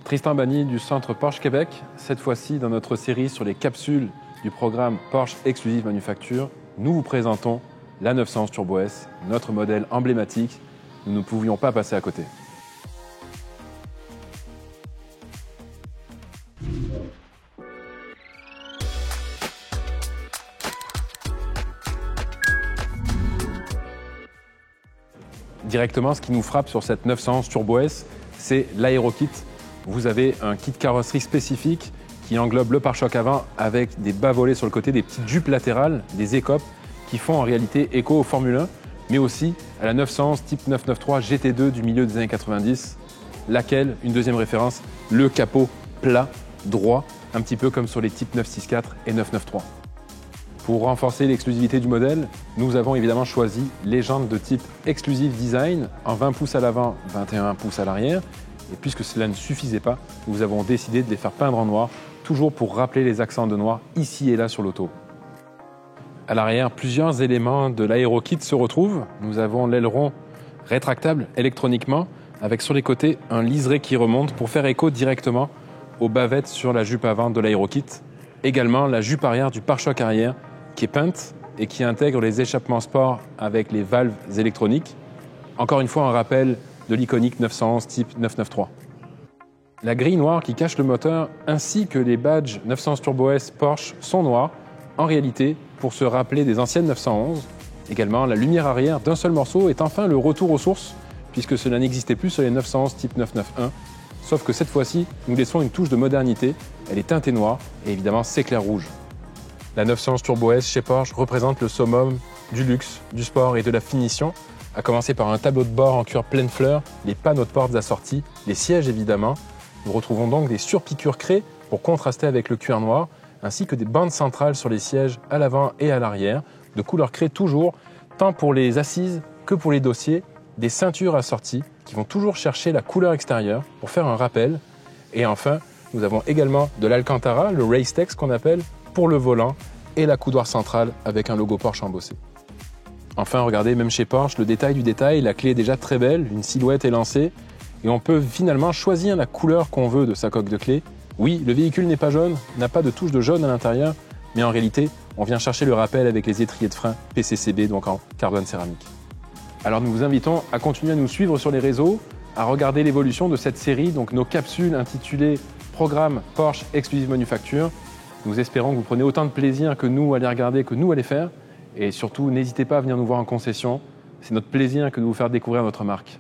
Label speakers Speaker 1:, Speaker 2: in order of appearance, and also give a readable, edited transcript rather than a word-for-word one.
Speaker 1: Tristan Bagny du Centre Porsche Québec, cette fois-ci dans notre série sur les capsules du programme Porsche Exclusive Manufacture, nous vous présentons la 911 Turbo S, notre modèle emblématique. Nous ne pouvions pas passer à côté. Directement, ce qui nous frappe sur cette 911 Turbo S, c'est l'aérokit. Vous avez un kit carrosserie spécifique qui englobe le pare-choc avant avec des bas volets sur le côté, des petites jupes latérales, des écopes qui font en réalité écho au Formule 1, mais aussi à la 911 type 993 GT2 du milieu des années 90, laquelle, une deuxième référence, le capot plat, droit, un petit peu comme sur les types 964 et 993. Pour renforcer l'exclusivité du modèle, nous avons évidemment choisi les jantes de type Exclusive Design en 20 pouces à l'avant, 21 pouces à l'arrière. Et puisque cela ne suffisait pas, nous avons décidé de les faire peindre en noir, toujours pour rappeler les accents de noir ici et là sur l'auto. À l'arrière, plusieurs éléments de l'aérokit se retrouvent. Nous avons l'aileron rétractable électroniquement, avec sur les côtés un liseré qui remonte pour faire écho directement aux bavettes sur la jupe avant de l'aérokit. Également la jupe arrière du pare-choc arrière qui est peinte et qui intègre les échappements sport avec les valves électroniques. Encore une fois, un rappel de l'iconique 911 type 993. La grille noire qui cache le moteur ainsi que les badges 911 Turbo S Porsche sont noirs, en réalité pour se rappeler des anciennes 911. Également, la lumière arrière d'un seul morceau est enfin le retour aux sources, puisque cela n'existait plus sur les 911 type 991, sauf que cette fois-ci, nous laissons une touche de modernité, elle est teintée noire et évidemment s'éclaire rouge. La 911 Turbo S chez Porsche représente le summum du luxe, du sport et de la finition, à commencer par un tableau de bord en cuir pleine fleur, les panneaux de portes assortis, les sièges évidemment. Nous retrouvons donc des surpiqûres craies pour contraster avec le cuir noir, ainsi que des bandes centrales sur les sièges à l'avant et à l'arrière, de couleur craie toujours, tant pour les assises que pour les dossiers, des ceintures assorties qui vont toujours chercher la couleur extérieure pour faire un rappel. Et enfin, nous avons également de l'Alcantara, le Racetex qu'on appelle, pour le volant et la coudoir centrale avec un logo Porsche embossé. Enfin, regardez, même chez Porsche, le détail du détail, la clé est déjà très belle, une silhouette est lancée et on peut finalement choisir la couleur qu'on veut de sa coque de clé. Oui, le véhicule n'est pas jaune, n'a pas de touche de jaune à l'intérieur, mais en réalité, on vient chercher le rappel avec les étriers de frein PCCB, donc en carbone céramique. Alors nous vous invitons à continuer à nous suivre sur les réseaux, à regarder l'évolution de cette série, donc nos capsules intitulées Programme Porsche Exclusive Manufacture. Nous espérons que vous prenez autant de plaisir que nous à les regarder, que nous à les faire. Et surtout, n'hésitez pas à venir nous voir en concession. C'est notre plaisir que de vous faire découvrir notre marque.